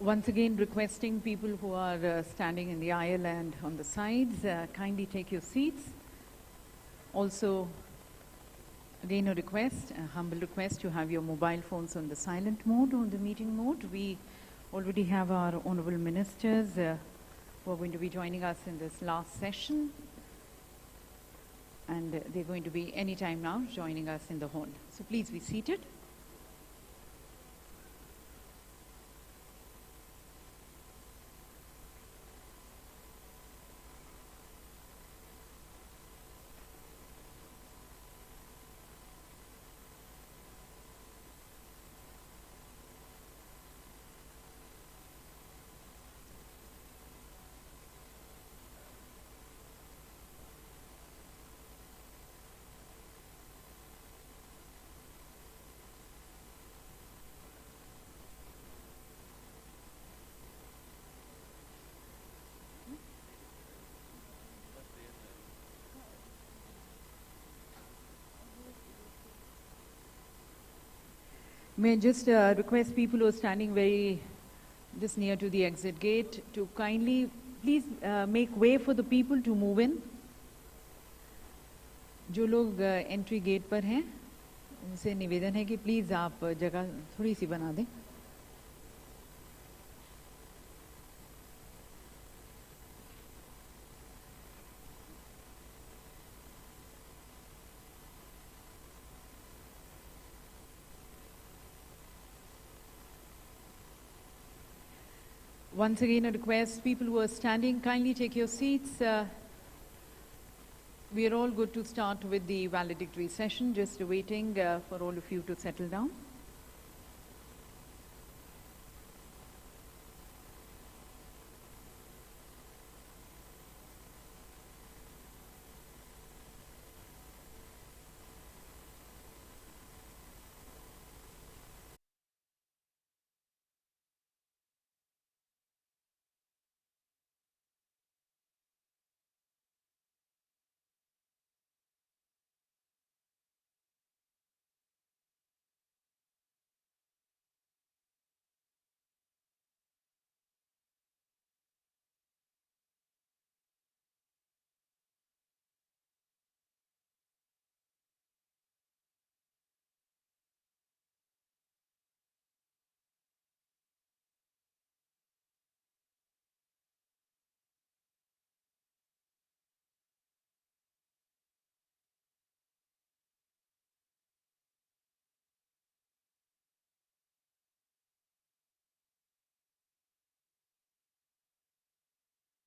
Once again, requesting people who are standing in the aisle and on the sides, kindly take your seats. Also, again a request, a humble request to have your mobile phones on the silent mode, on the meeting mode. We already have our honorable ministers who are going to be joining us in this last session. And they're going to be any time now joining us in the hall. So please be seated. May I just request people who are standing very just near to the exit gate to kindly please make way for the people to move in. जो लोग entry gate पर हैं उनसे निवेदन है कि please आप जगह थोड़ी सी बना दें. Once again, a request, people who are standing, kindly take your seats. We are all good to start with the valedictory session, just waiting for all of you to settle down.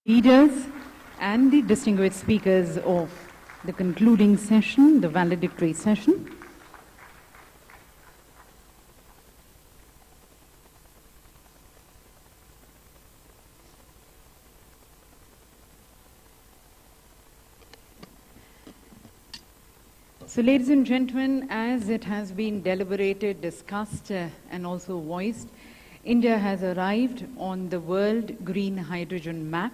Leaders and the distinguished speakers of the concluding session, the valedictory session. So ladies and gentlemen, as it has been deliberated, discussed and also voiced, India has arrived on the World Green Hydrogen Map.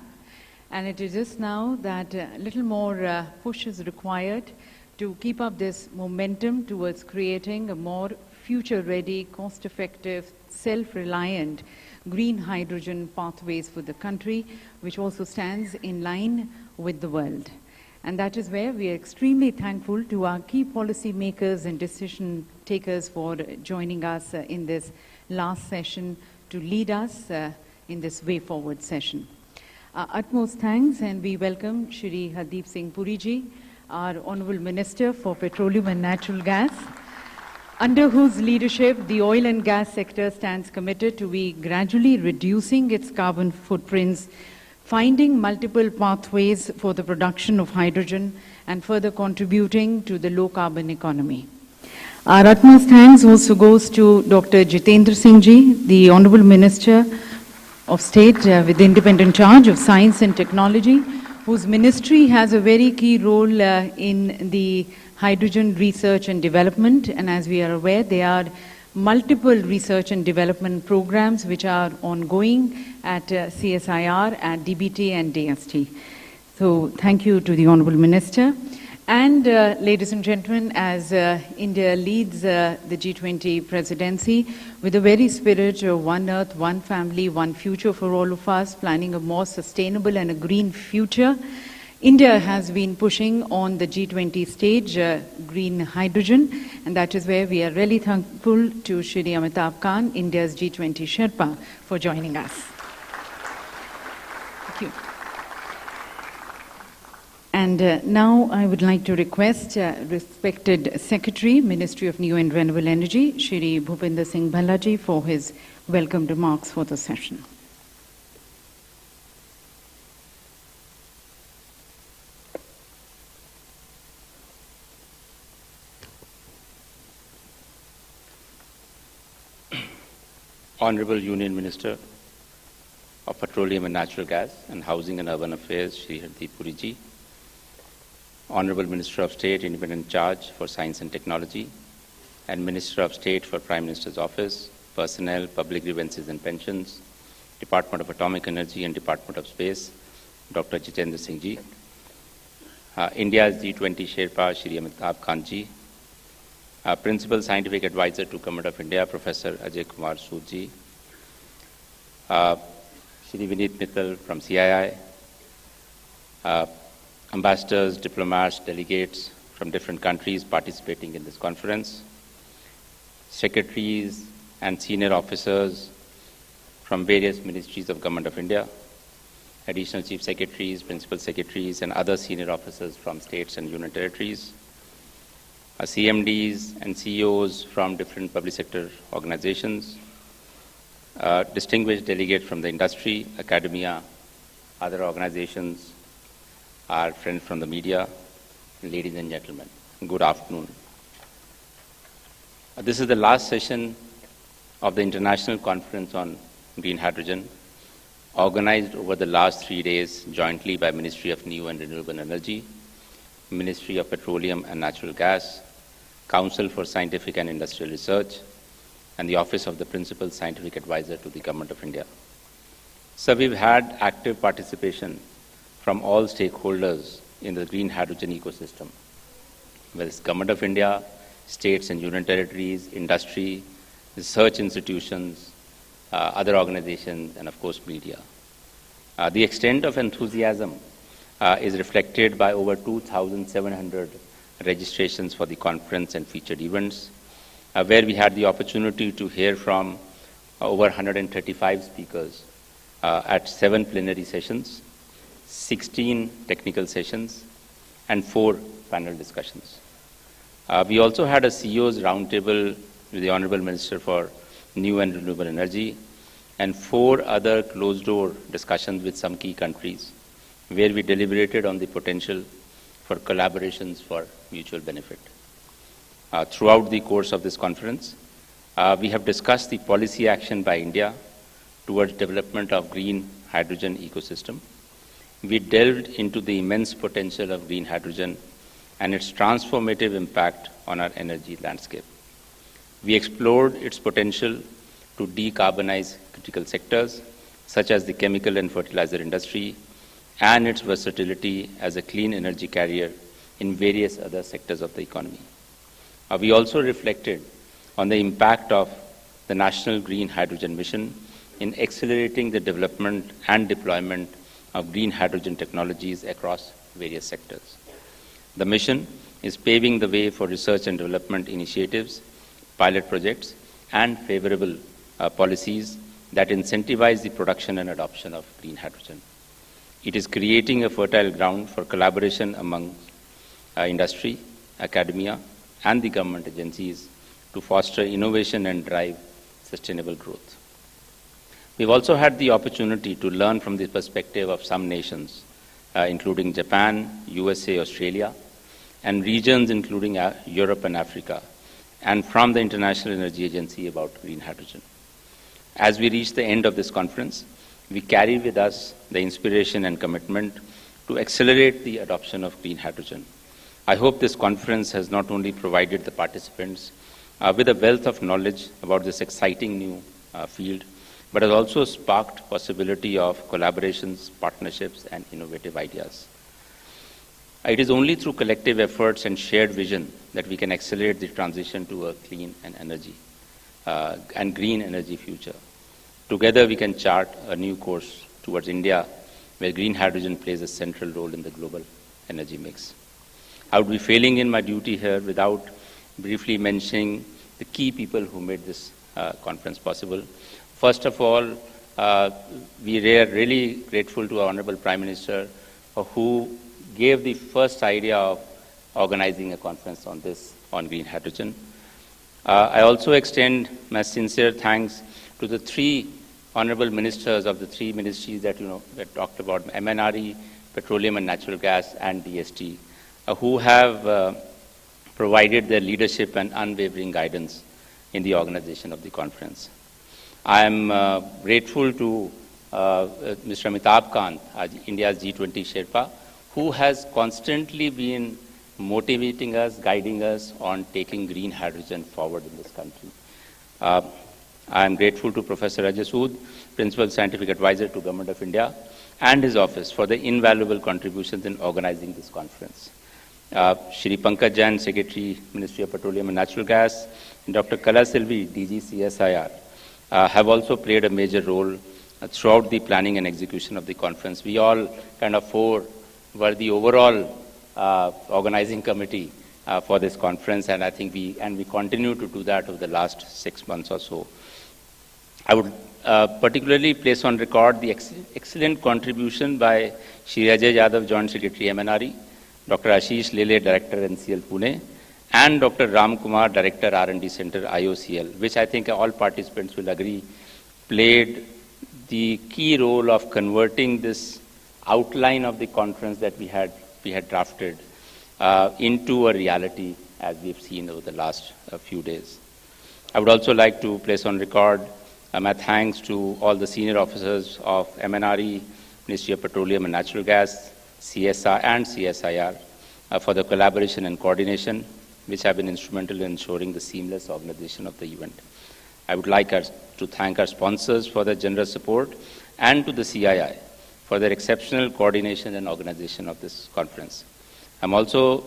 And it is just now that a little more push is required to keep up this momentum towards creating a more future-ready, cost-effective, self-reliant green hydrogen pathways for the country, which also stands in line with the world. And that is where we are extremely thankful to our key policy makers and decision takers for joining us in this last session to lead us in this way forward session. Utmost thanks, and we welcome Shri Hardeep Singh Puri ji, our Honourable Minister for Petroleum and Natural Gas, under whose leadership the oil and gas sector stands committed to be gradually reducing its carbon footprints, finding multiple pathways for the production of hydrogen, and further contributing to the low-carbon economy. Our utmost thanks also goes to Dr. Jitendra Singh ji, the Honourable Minister of State with the independent charge of Science and Technology, whose ministry has a very key role in the hydrogen research and development. And as we are aware, there are multiple research and development programs which are ongoing at CSIR, at DBT and DST. So thank you to the Honourable Minister. And ladies and gentlemen, as India leads the G20 presidency with the very spirit of one earth, one family, one future for all of us, planning a more sustainable and a green future, India has been pushing on the G20 stage green hydrogen, and that is where we are really thankful to Shri Amitabh Kant, India's G20 Sherpa, for joining us. Thank you. And now I would like to request respected Secretary, Ministry of New and Renewable Energy, Shri Bhupinder Singh Bhallaji, for his welcome remarks for the session. Honorable Union Minister of Petroleum and Natural Gas and Housing and Urban Affairs, Shri Hardeep Puri ji, Honorable Minister of State, Independent Charge for Science and Technology, and Minister of State for Prime Minister's Office, Personnel, Public Grievances and Pensions, Department of Atomic Energy and Department of Space, Dr. Jitendra Singh ji, India's G20 Sherpa, Shri Amitabh Kant ji, Principal Scientific Advisor to Government of India, Professor Ajay Kumar Sood ji, Shri Vineet Mittal from CII, ambassadors, diplomats, delegates from different countries participating in this conference, secretaries and senior officers from various ministries of Government of India, additional chief secretaries, principal secretaries, and other senior officers from states and union territories, CMDs and CEOs from different public sector organizations, distinguished delegates from the industry, academia, other organizations, our friends from the media, ladies and gentlemen, good afternoon. This is the last session of the International Conference on Green Hydrogen, organized over the last 3 days jointly by Ministry of New and Renewable Energy, Ministry of Petroleum and Natural Gas, Council for Scientific and Industrial Research, and the Office of the Principal Scientific Advisor to the Government of India. So we've had active participation from all stakeholders in the green hydrogen ecosystem, whether it's Government of India, states and union territories, industry, research institutions, other organizations, and of course media. The extent of enthusiasm is reflected by over 2,700 registrations for the conference and featured events, where we had the opportunity to hear from over 135 speakers at 7 plenary sessions, 16 technical sessions, and 4 panel discussions. We also had a CEO's roundtable with the Honorable Minister for New and Renewable Energy, and 4 other closed-door discussions with some key countries, where we deliberated on the potential for collaborations for mutual benefit. Throughout the course of this conference, we have discussed the policy action by India towards development of green hydrogen ecosystem. We delved into the immense potential of green hydrogen and its transformative impact on our energy landscape. We explored its potential to decarbonize critical sectors, such as the chemical and fertilizer industry, and its versatility as a clean energy carrier in various other sectors of the economy. We also reflected on the impact of the National Green Hydrogen Mission in accelerating the development and deployment of green hydrogen technologies across various sectors. The mission is paving the way for research and development initiatives, pilot projects, and favorable policies that incentivize the production and adoption of green hydrogen. It is creating a fertile ground for collaboration among industry, academia, and the government agencies to foster innovation and drive sustainable growth. We've also had the opportunity to learn from the perspective of some nations, including Japan, USA, Australia, and regions including Europe and Africa, and from the International Energy Agency about green hydrogen. As we reach the end of this conference, we carry with us the inspiration and commitment to accelerate the adoption of green hydrogen. I hope this conference has not only provided the participants with a wealth of knowledge about this exciting new field, but has also sparked possibility of collaborations, partnerships, and innovative ideas. It is only through collective efforts and shared vision that we can accelerate the transition to a clean and green energy future. Together, we can chart a new course towards India, where green hydrogen plays a central role in the global energy mix. I would be failing in my duty here without briefly mentioning the key people who made this conference possible. First of all, we are really grateful to our Honorable Prime Minister who gave the first idea of organizing a conference on green hydrogen. I also extend my sincere thanks to the three honorable ministers of the three ministries that talked about, MNRE, Petroleum and Natural Gas, and DST, who have provided their leadership and unwavering guidance in the organization of the conference. I am grateful to Mr. Amitabh Kant, India's G20 Sherpa, who has constantly been motivating us, guiding us on taking green hydrogen forward in this country. I am grateful to Professor Ajay Sood, Principal Scientific Advisor to Government of India, and his office for the invaluable contributions in organizing this conference. Shri Pankaj Jain, Secretary, Ministry of Petroleum and Natural Gas, and Dr. Kala Silvi, DG CSIR, have also played a major role throughout the planning and execution of the conference. We all four were the overall organizing committee for this conference, and I think we continue to do that over the last 6 months or so. I would particularly place on record the excellent contribution by Shri Ajay Yadav, Joint Secretary, MNRE, Dr. Ashish Lele, Director, NCL Pune, and Dr. Ram Kumar, Director, R&D Center, IOCL, which I think all participants will agree played the key role of converting this outline of the conference that we had drafted into a reality, as we've seen over the last few days. I would also like to place on record my thanks to all the senior officers of MNRE, Ministry of Petroleum and Natural Gas, CSR and CSIR for the collaboration and coordination, which have been instrumental in ensuring the seamless organization of the event. I would like to thank our sponsors for their generous support and to the CII for their exceptional coordination and organization of this conference. I'm also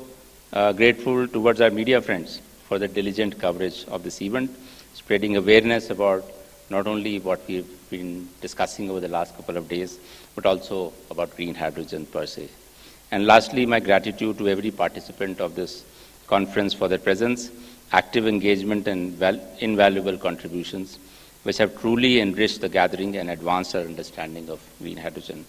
grateful towards our media friends for the diligent coverage of this event, spreading awareness about not only what we've been discussing over the last couple of days, but also about green hydrogen per se. And lastly, my gratitude to every participant of this conference for their presence, active engagement, and invaluable contributions, which have truly enriched the gathering and advanced our understanding of green hydrogen.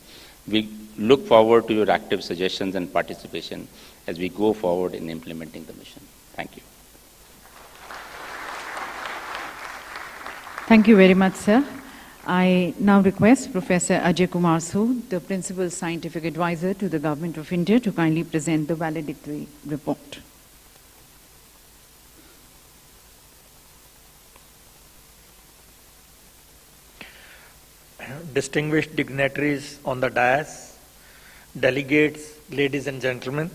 We look forward to your active suggestions and participation as we go forward in implementing the mission. Thank you. Thank you very much, sir. I now request Professor Ajay Kumar Sood, the Principal Scientific Advisor to the Government of India, to kindly present the valedictory report. Distinguished dignitaries on the dais, delegates, ladies and gentlemen,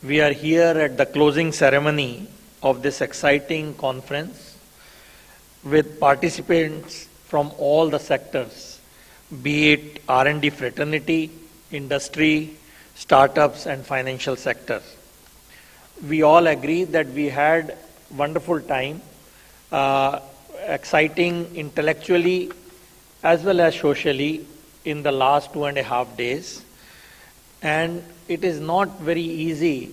we are here at the closing ceremony of this exciting conference with participants from all the sectors, be it R&D fraternity, industry, startups, and financial sector. We all agree that we had wonderful time, exciting intellectually as well as socially in the last 2.5 days. And it is not very easy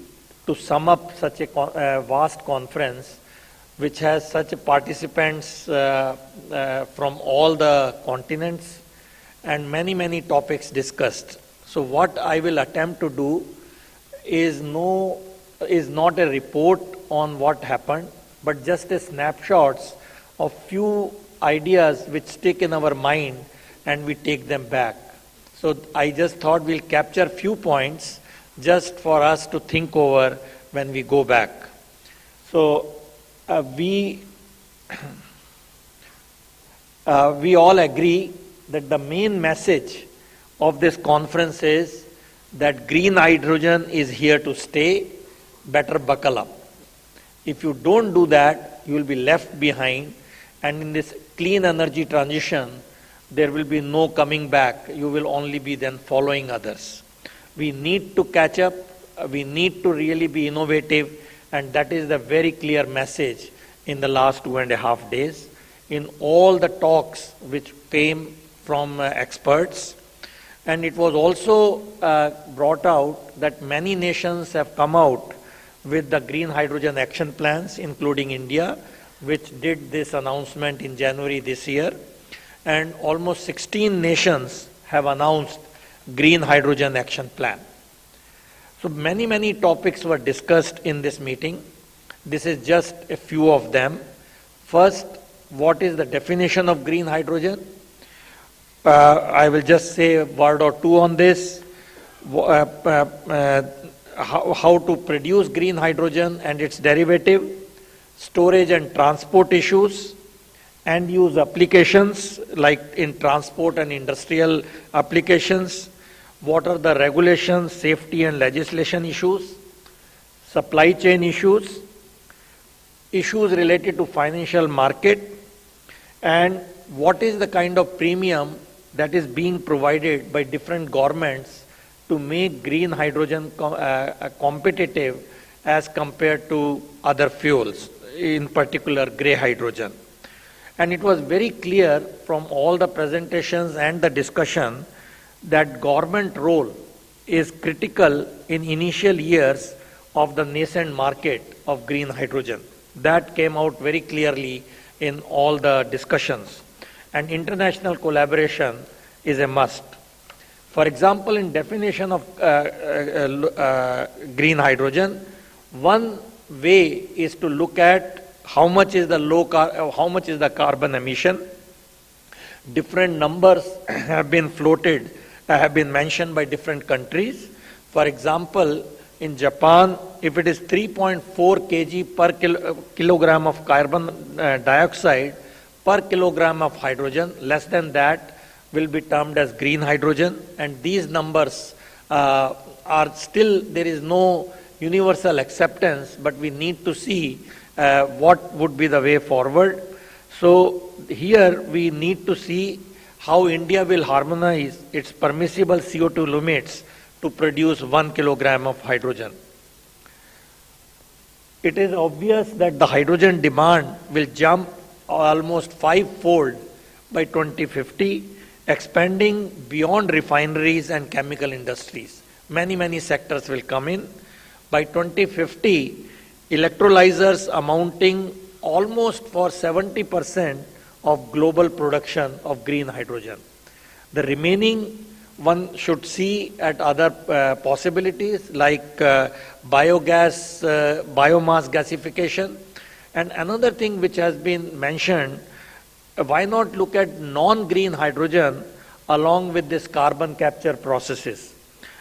to sum up such a vast conference which has such participants from all the continents and many topics discussed. So what I will attempt to do is not a report on what happened, but just a snapshots of few ideas which stick in our mind and we take them back. So I just thought we'll capture few points just for us to think over when we go back. So we all agree that the main message of this conference is that green hydrogen is here to stay, better buckle up. If you don't do that, you will be left behind, and in this clean energy transition, there will be no coming back. You will only be then following others. We need to catch up. we need to really be innovative, and that is the very clear message in the last 2.5 days in all the talks which came from experts. And it was also brought out that many nations have come out with the green hydrogen action plans, including India, which did this announcement in January this year. And almost 16 nations have announced green hydrogen action plan. So many topics were discussed in this meeting. This is just a few of them. First, what is the definition of green hydrogen? I will just say a word or two on this. How to produce green hydrogen and its derivative, storage and transport issues, end use applications like in transport and industrial applications, what are the regulations, safety and legislation issues, supply chain issues, issues related to financial market, and what is the kind of premium that is being provided by different governments to make green hydrogen competitive as compared to other fuels, in particular grey hydrogen. And it was very clear from all the presentations and the discussion that government role is critical in initial years of the nascent market of green hydrogen. That came out very clearly in all the discussions. And international collaboration is a must. For example, in definition of green hydrogen, one way is to look at how much is the carbon emission. Different numbers have been floated, have been mentioned by different countries. For example, in Japan, if it is 3.4 kg per kilogram of carbon dioxide per kilogram of hydrogen, less than that will be termed as green hydrogen. And these numbers are still, there is no universal acceptance, but we need to see what would be the way forward. So here we need to see how India will harmonize its permissible CO2 limits to produce 1 kilogram of hydrogen. It is obvious that the hydrogen demand will jump almost 5-fold by 2050, expanding beyond refineries and chemical industries. Many sectors will come in. By 2050, electrolyzers amounting almost for 70% of global production of green hydrogen. The remaining one should see at other possibilities like biomass gasification. And another thing which has been mentioned, why not look at non-green hydrogen along with this carbon capture processes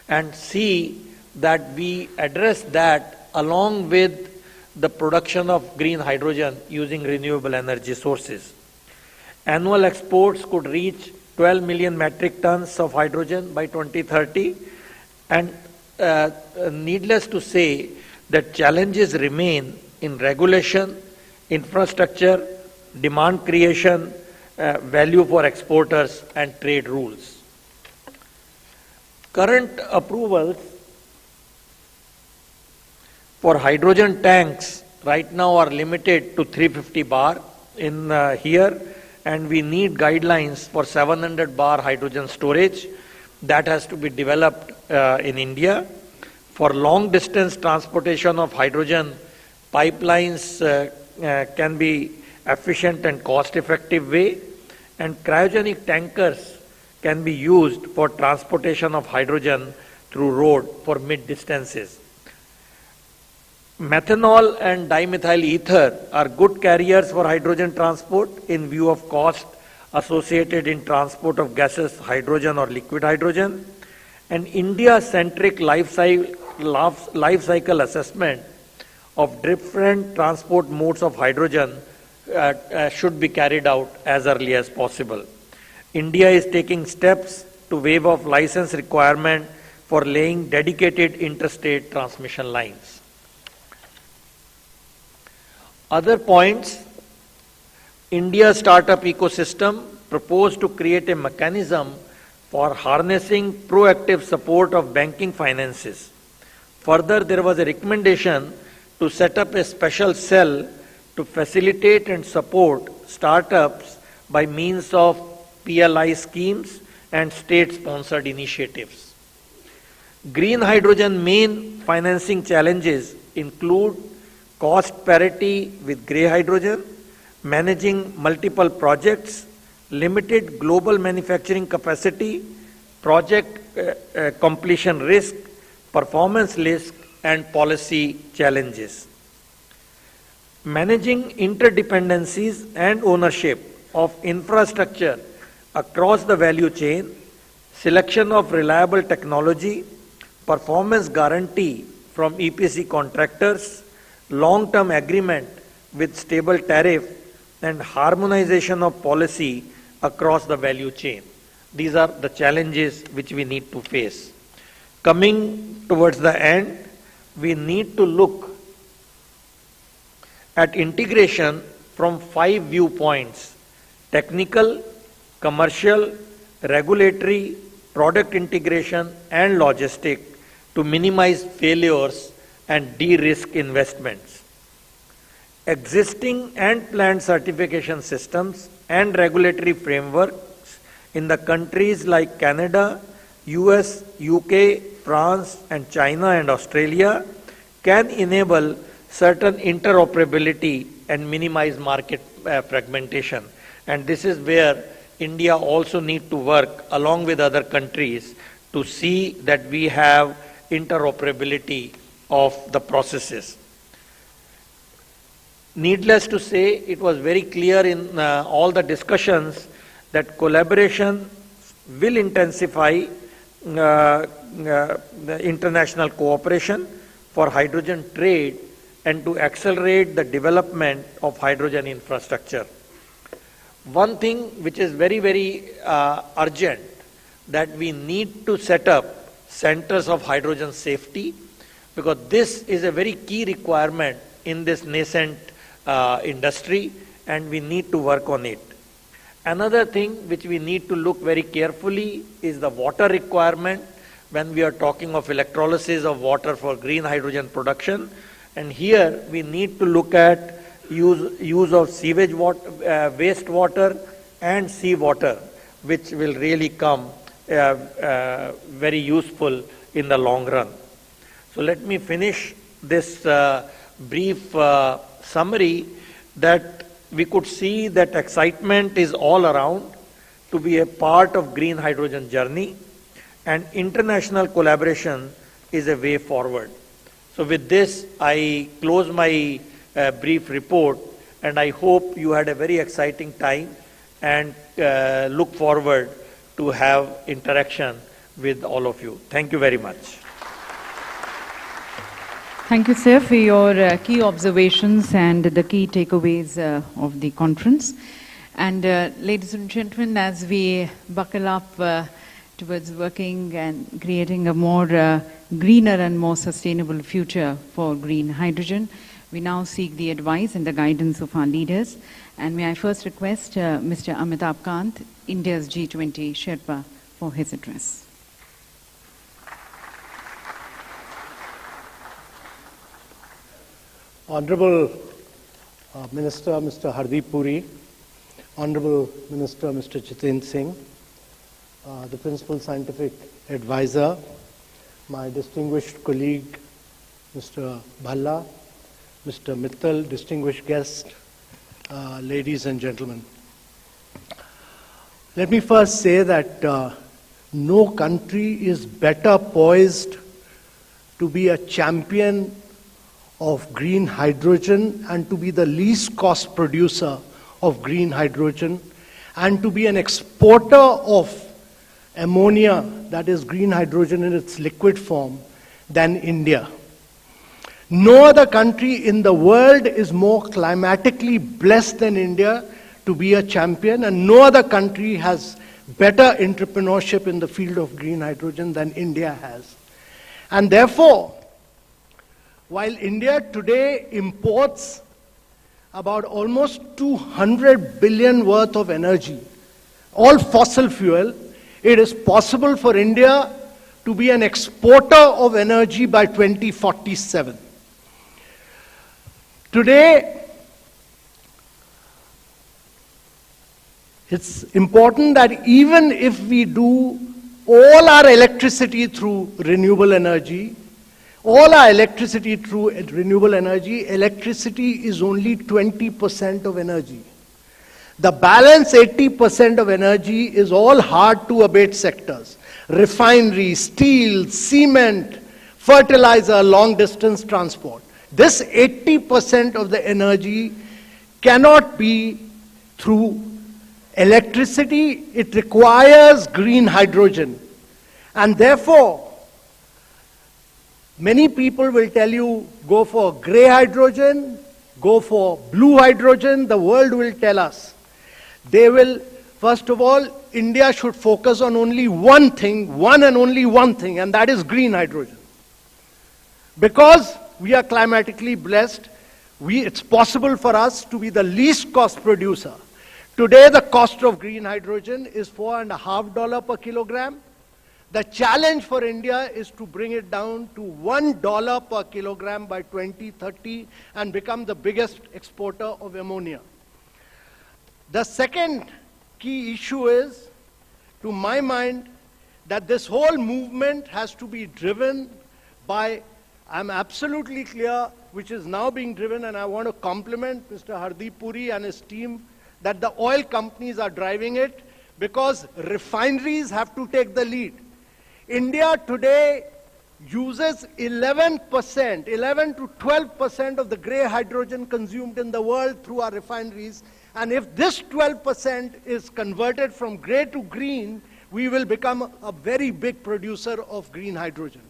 and see that we address that along with the production of green hydrogen using renewable energy sources. Annual exports could reach 12 million metric tons of hydrogen by 2030, and needless to say that challenges remain in regulation, infrastructure, demand creation, value for exporters, and trade rules. Current approvals for hydrogen tanks right now are limited to 350 bar in here, and we need guidelines for 700 bar hydrogen storage. That has to be developed in India. For long distance transportation of hydrogen, pipelines can be efficient and cost effective way, and cryogenic tankers can be used for transportation of hydrogen through road for mid distances. Methanol and dimethyl ether are good carriers for hydrogen transport in view of cost associated in transport of gaseous hydrogen or liquid hydrogen. And India-centric life cycle assessment of different transport modes of hydrogen should be carried out as early as possible. India is taking steps to waive off license requirement for laying dedicated interstate transmission lines. Other points, India's startup ecosystem proposed to create a mechanism for harnessing proactive support of banking finances Further, there was a recommendation to set up a special cell to facilitate and support startups by means of PLI schemes and state-sponsored initiatives. Green hydrogen main financing challenges include cost parity with grey hydrogen, managing multiple projects, limited global manufacturing capacity, project completion risk, performance risk, and policy challenges. Managing interdependencies and ownership of infrastructure across the value chain, selection of reliable technology, performance guarantee from EPC contractors, long-term agreement with stable tariff, and harmonization of policy across the value chain. These are the challenges which we need to face. Coming towards the end, we need to look at integration from 5 viewpoints: technical, commercial, regulatory, product integration, and logistic, to minimize failures and de-risk investments. Existing and planned certification systems and regulatory frameworks in the countries like Canada, US, UK, France, and China and Australia can enable certain interoperability and minimize market fragmentation. And this is where India also needs to work along with other countries to see that we have interoperability of the processes. Needless to say, it was very clear in all the discussions that collaboration will intensify the international cooperation for hydrogen trade and to accelerate the development of hydrogen infrastructure. One thing which is very, very urgent, that we need to set up centers of hydrogen safety, because this is a very key requirement in this nascent industry, and we need to work on it. Another thing which we need to look very carefully is the water requirement when we are talking of electrolysis of water for green hydrogen production. And here we need to look at use of sewage water, wastewater and seawater, which will really come very useful in the long run. So let me finish this brief summary that we could see that excitement is all around to be a part of green hydrogen journey, and international collaboration is a way forward. So with this, I close my brief report, and I hope you had a very exciting time and look forward to have interaction with all of you. Thank you very much. Thank you, sir, for your key observations and the key takeaways of the conference. And ladies and gentlemen, as we buckle up towards working and creating a more greener and more sustainable future for green hydrogen, we now seek the advice and the guidance of our leaders. And may I first request Mr. Amitabh Kant, India's G20 Sherpa, for his address. Honorable Minister, Mr. Hardeep Puri, Honorable Minister, Mr. Jiten Singh, the Principal Scientific Advisor, my distinguished colleague, Mr. Bhalla, Mr. Mittal, distinguished guests, ladies and gentlemen. Let me first say that no country is better poised to be a champion of green hydrogen and to be the least cost producer of green hydrogen and to be an exporter of ammonia, that is green hydrogen in its liquid form, than India. No other country in the world is more climatically blessed than India to be a champion, and no other country has better entrepreneurship in the field of green hydrogen than India has. And therefore, while India today imports about almost 200 billion worth of energy, all fossil fuel, it is possible for India to be an exporter of energy by 2047. Today, it's important that even if we do all our electricity through renewable energy, electricity is only 20% of energy. The balance 80% of energy is all hard to abate sectors. Refinery, steel, cement, fertilizer, long distance transport. This 80% of the energy cannot be through electricity. It requires green hydrogen. And therefore, many people will tell you, go for grey hydrogen, go for blue hydrogen. The world will tell us. They will, first of all, India should focus on only one thing, one and only one thing, and that is green hydrogen. Because we are climatically blessed, it's possible for us to be the least cost producer. Today, the cost of green hydrogen is $4.50 per kilogram. The challenge for India is to bring it down to $1 per kilogram by 2030 and become the biggest exporter of ammonia. The second key issue is, to my mind, that this whole movement has to be driven by, I'm absolutely clear, which is now being driven, and I want to compliment Mr. Hardeep Puri and his team, that the oil companies are driving it, because refineries have to take the lead. India today uses 11%, 11 to 12% of the grey hydrogen consumed in the world through our refineries. And if this 12% is converted from grey to green, we will become a very big producer of green hydrogen.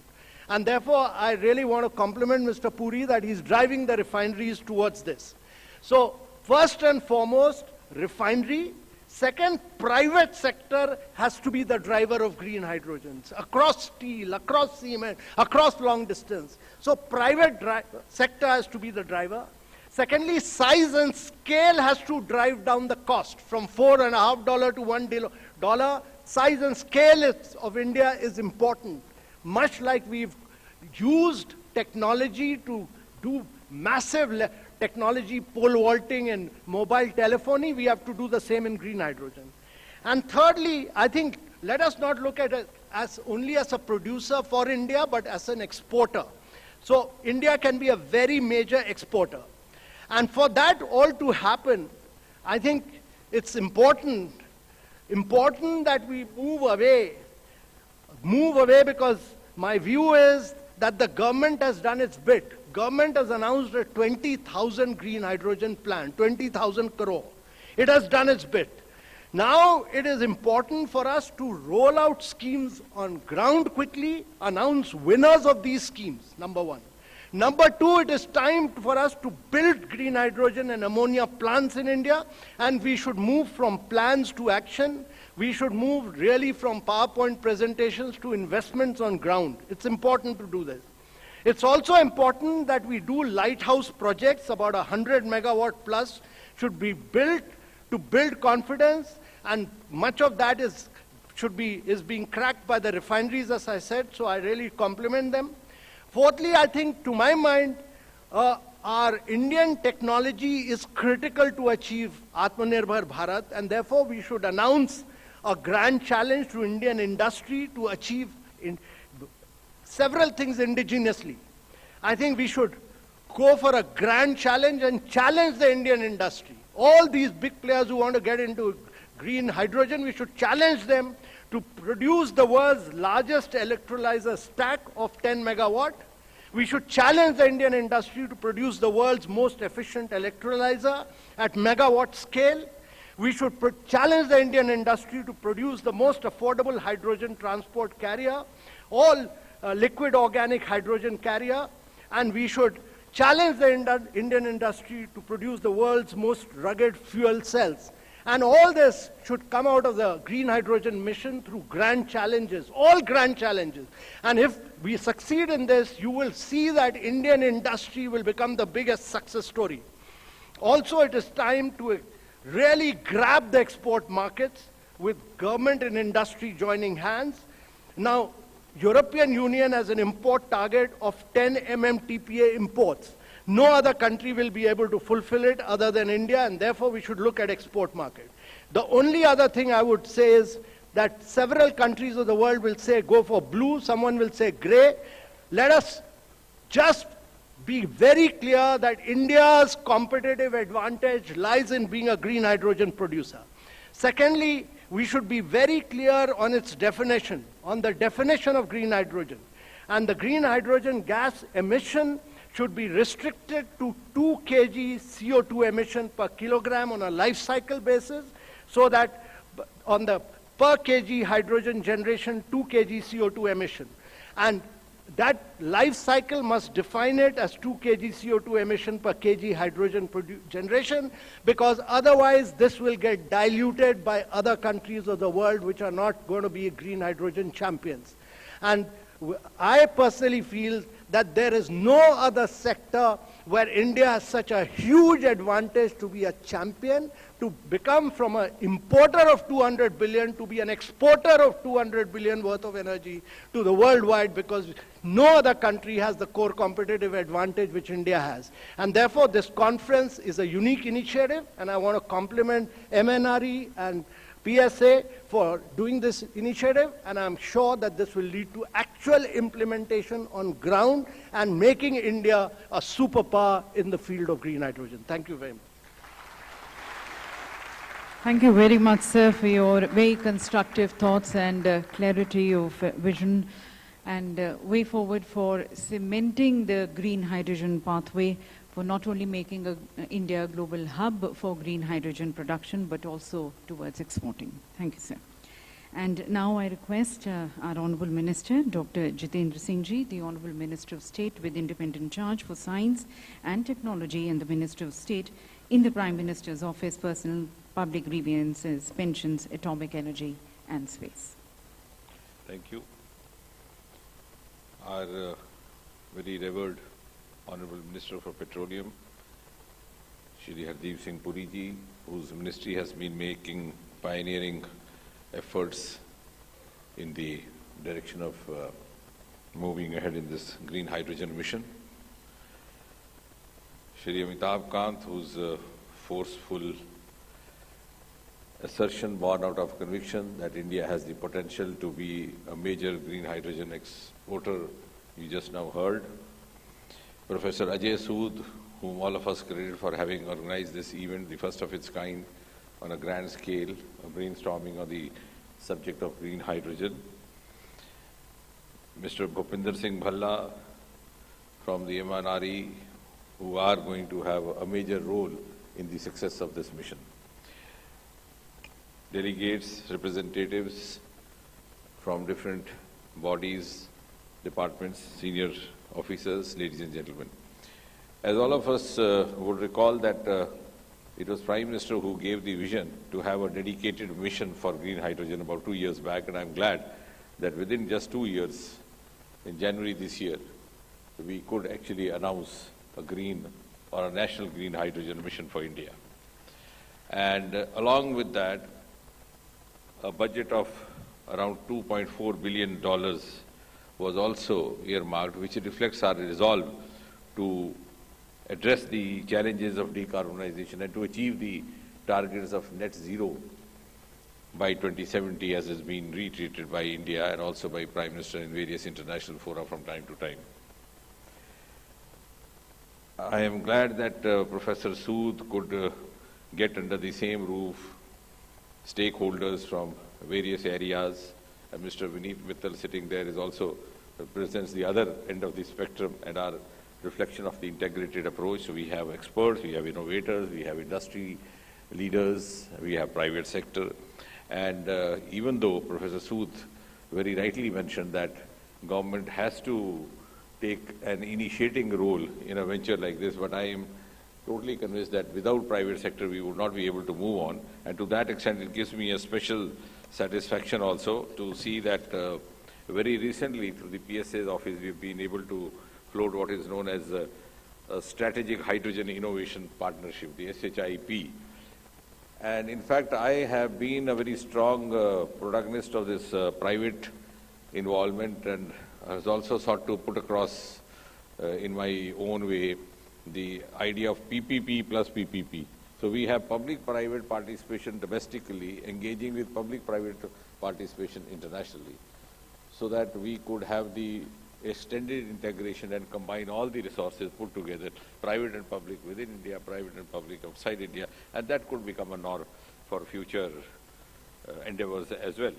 And therefore, I really want to compliment Mr. Puri that he's driving the refineries towards this. So, first and foremost, refinery. Second, private sector has to be the driver of green hydrogens, across steel, across cement, across long distance. So private sector has to be the driver. Secondly, size and scale has to drive down the cost from $4.50 to $1. Size and scale of India is important. Much like we've used technology to do massive technology, pole vaulting and mobile telephony, we have to do the same in green hydrogen. And thirdly, I think let us not look at it as only as a producer for India, but as an exporter. So India can be a very major exporter. And for that all to happen, I think it's important that we move away because my view is that the government has done its bit. Government has announced a 20,000 green hydrogen plant, 20,000 crore. It has done its bit. Now it is important for us to roll out schemes on ground quickly, announce winners of these schemes, number one. Number two, it is time for us to build green hydrogen and ammonia plants in India, and we should move from plans to action. We should move really from PowerPoint presentations to investments on ground. It's important to do this. It's also important that we do lighthouse projects, about 100 megawatt plus should be built to build confidence, and much of that is being cracked by the refineries, as I said, so I really compliment them. Fourthly, I think, to my mind, our Indian technology is critical to achieve Atmanirbhar Bharat, and therefore we should announce a grand challenge to Indian industry to achieve several things indigenously. I think we should go for a grand challenge and challenge the Indian industry. All these big players who want to get into green hydrogen, we should challenge them to produce the world's largest electrolyzer stack of 10 megawatt. We should challenge the Indian industry to produce the world's most efficient electrolyzer at megawatt scale. We should challenge the Indian industry to produce the most affordable hydrogen transport carrier, all liquid organic hydrogen carrier, and we should challenge the Indian industry to produce the world's most rugged fuel cells. And all this should come out of the green hydrogen mission through grand challenges, all grand challenges. And if we succeed in this, you will see that Indian industry will become the biggest success story. Also, it is time to really grab the export markets with government and industry joining hands. Now, European Union has an import target of 10 MMTPA imports. No other country will be able to fulfill it other than India, and therefore we should look at export market. The only other thing I would say is that several countries of the world will say go for blue, someone will say gray. Let us just be very clear that India's competitive advantage lies in being a green hydrogen producer. Secondly, we should be very clear on its definition, on the definition of green hydrogen. And the green hydrogen gas emission should be restricted to 2 kg CO2 emission per kilogram on a life cycle basis, so that on the per kg hydrogen generation, 2 kg CO2 emission. And that life cycle must define it as 2 kg CO2 emission per kg hydrogen generation, because otherwise this will get diluted by other countries of the world which are not going to be green hydrogen champions. And I personally feel that there is no other sector where India has such a huge advantage to be a champion, to become from an importer of 200 billion to be an exporter of 200 billion worth of energy to the worldwide, because no other country has the core competitive advantage which India has. And therefore this conference is a unique initiative, and I want to compliment MNRE and PSA for doing this initiative, and I'm sure that this will lead to actual implementation on ground and making India a superpower in the field of green hydrogen. Thank you very much. Thank you very much, sir, for your very constructive thoughts and clarity of vision and way forward for cementing the green hydrogen pathway, for not only making India a global hub for green hydrogen production, but also towards exporting. Thank you, sir. And now I request our Honourable Minister, Dr. Jitendra Singh Ji, the Honourable Minister of State with independent charge for Science and Technology and the Minister of State in the Prime Minister's Office, Personal Public Grievances, Pensions, Atomic Energy and Space. Thank you. Our very revered Honourable Minister for Petroleum, Shri Hardeep Singh Puri Ji, whose ministry has been making pioneering efforts in the direction of moving ahead in this green hydrogen mission. Shri Amitabh Kant, whose forceful assertion born out of conviction that India has the potential to be a major green hydrogen exporter, you just now heard. Professor Ajay Sood, whom all of us credit for having organized this event, the first of its kind on a grand scale, a brainstorming on the subject of green hydrogen. Mr. Bhupinder Singh Bhalla from the MNRE, who are going to have a major role in the success of this mission. Delegates, representatives from different bodies, departments, senior officers, ladies and gentlemen. As all of us would recall that it was Prime Minister who gave the vision to have a dedicated mission for green hydrogen about 2 years back, and I'm glad that within just 2 years, in January this year, we could actually announce a green or a national green hydrogen mission for India. And along with that, a budget of around $2.4 billion was also earmarked, which reflects our resolve to address the challenges of decarbonization and to achieve the targets of net zero by 2070, as has been reiterated by India and also by Prime Minister in various international fora from time to time. I am glad that Professor Sood could get under the same roof stakeholders from various areas, and Mr. Vineet Mittal sitting there is also represents the other end of the spectrum and our reflection of the integrated approach. So we have experts, we have innovators, we have industry leaders, we have private sector. And even though Professor Sood very rightly mentioned that government has to take an initiating role in a venture like this, but I am totally convinced that without private sector we would not be able to move on. And to that extent it gives me a special satisfaction also to see that very recently through the PSA's office we've been able to float what is known as a Strategic Hydrogen Innovation Partnership, the SHIP. And in fact, I have been a very strong protagonist of this private involvement and has also sought to put across in my own way the idea of PPP plus PPP. So we have public-private participation domestically engaging with public-private participation internationally, so that we could have the extended integration and combine all the resources put together, private and public within India, private and public outside India, and that could become a norm for future endeavors as well.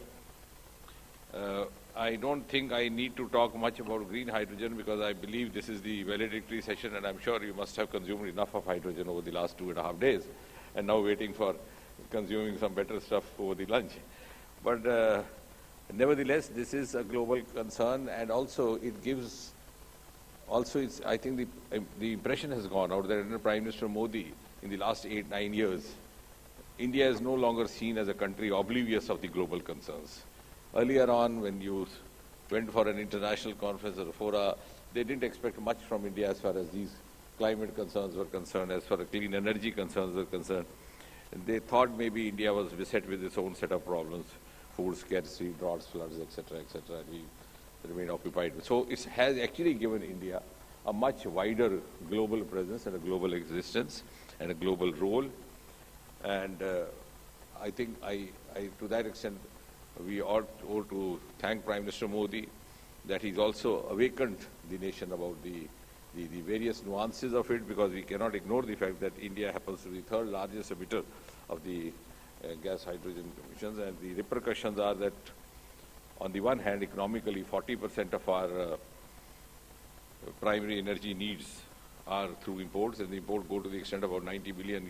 I don't think I need to talk much about green hydrogen because I believe this is the valedictory session, and I'm sure you must have consumed enough of hydrogen over the last 2.5 days and now waiting for consuming some better stuff over the lunch. But nevertheless, this is a global concern, and also it gives, I think the impression has gone out that under Prime Minister Modi in the last 8-9 years, India is no longer seen as a country oblivious of the global concerns. Earlier on, when you went for an international conference or a fora, they didn't expect much from India as far as these climate concerns were concerned, as far as clean energy concerns were concerned. They thought maybe India was beset with its own set of problems, food scarcity, droughts, floods, etc., etc. We remain occupied. So it has actually given India a much wider global presence and a global existence and a global role. And I think to that extent, we ought to thank Prime Minister Modi that he's also awakened the nation about the various nuances of it, because we cannot ignore the fact that India happens to be the third largest emitter of the gas hydrogen emissions, and the repercussions are that on the one hand, economically 40% of our primary energy needs are through imports, and the import go to the extent of about $90 billion.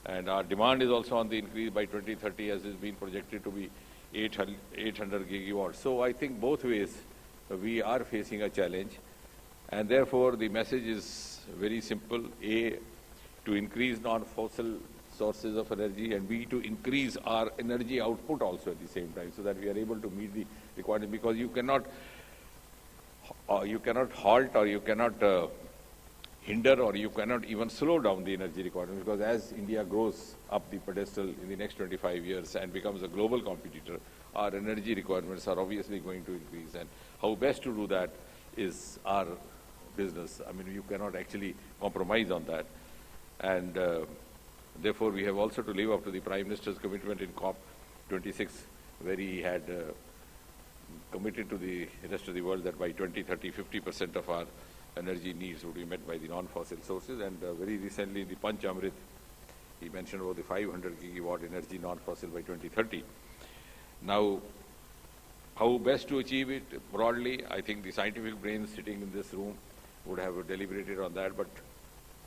And our demand is also on the increase by 2030, as is being projected to be 800 gigawatts. So I think both ways we are facing a challenge, and therefore the message is very simple: A, to increase non-fossil sources of energy, and B, to increase our energy output also at the same time, so that we are able to meet the requirement. Because you cannot halt, or you cannot hinder, or you cannot even slow down the energy requirement, because as India grows up the pedestal in the next 25 years and becomes a global competitor, our energy requirements are obviously going to increase, and how best to do that is our business. I mean, you cannot actually compromise on that. And therefore, we have also to live up to the Prime Minister's commitment in COP26, where he had committed to the rest of the world that by 2030, 50% of our energy needs would be met by the non-fossil sources. And very recently in the Panch Amrit, he mentioned about the 500 gigawatt energy non-fossil by 2030. Now, how best to achieve it broadly, I think the scientific brains sitting in this room would have deliberated on that, but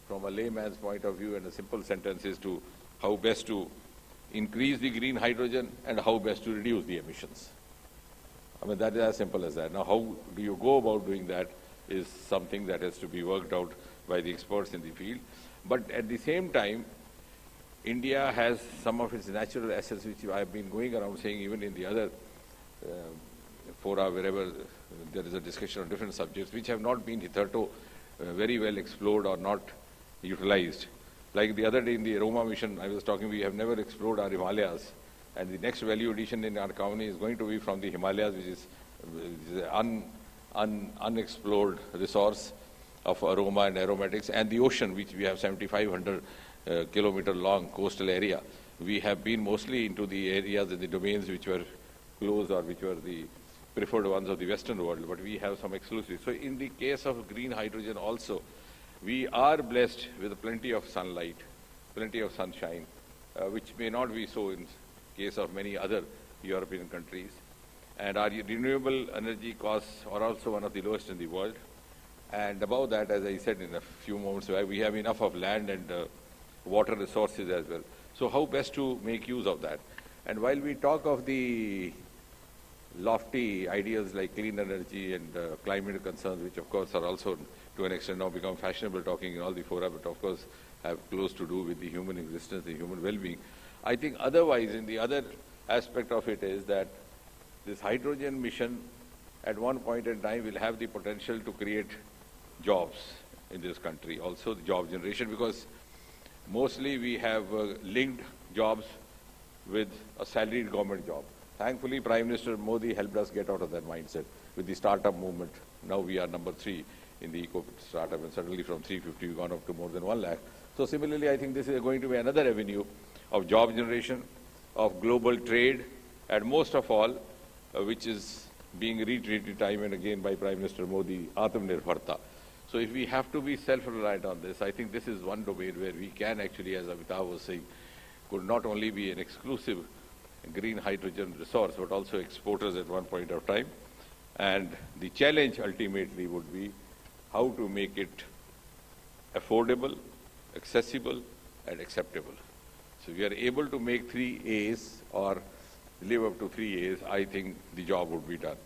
from a layman's point of view, and a simple sentence is to how best to increase the green hydrogen and how best to reduce the emissions. I mean, that is as simple as that. Now, how do you go about doing that is something that has to be worked out by the experts in the field. But at the same time, India has some of its natural assets, which I have been going around saying even in the other fora, wherever there is a discussion on different subjects, which have not been hitherto very well explored or not utilized. Like the other day in the Aroma mission, I was talking, we have never explored our Himalayas, and the next value addition in our economy is going to be from the Himalayas, which is unexplored resource of aroma and aromatics, and the ocean, which we have 7,500 kilometer long coastal area. We have been mostly into the areas and the domains which were close or which were the preferred ones of the Western world, but we have some exclusive. So in the case of green hydrogen also, we are blessed with plenty of sunlight, plenty of sunshine, which may not be so in case of many other European countries. And our renewable energy costs are also one of the lowest in the world. And above that, as I said in a few moments, we have enough of land and water resources as well. So how best to make use of that? And while we talk of the lofty ideas like clean energy and climate concerns, which of course are also to an extent now become fashionable talking in all the fora, but of course have close to do with the human existence, the human well-being, I think otherwise, in the other aspect of it is that this hydrogen mission at one point in time will have the potential to create jobs in this country, also the job generation, because mostly we have linked jobs with a salaried government job. Thankfully, Prime Minister Modi helped us get out of that mindset with the startup movement. Now we are number 3 in the eco startup, and suddenly from 350 we've gone up to more than 1 lakh. So similarly, I think this is going to be another avenue of job generation, of global trade, and most of all, which is being reiterated time and again by Prime Minister Modi, Atmanirbharta. So if we have to be self-reliant on this, I think this is one domain where we can actually, as Amitabh was saying, could not only be an exclusive green hydrogen resource, but also exporters at one point of time. And the challenge ultimately would be how to make it affordable, accessible, and acceptable. So if we are able to make 3 A's or live up to 3 A's, I think the job would be done.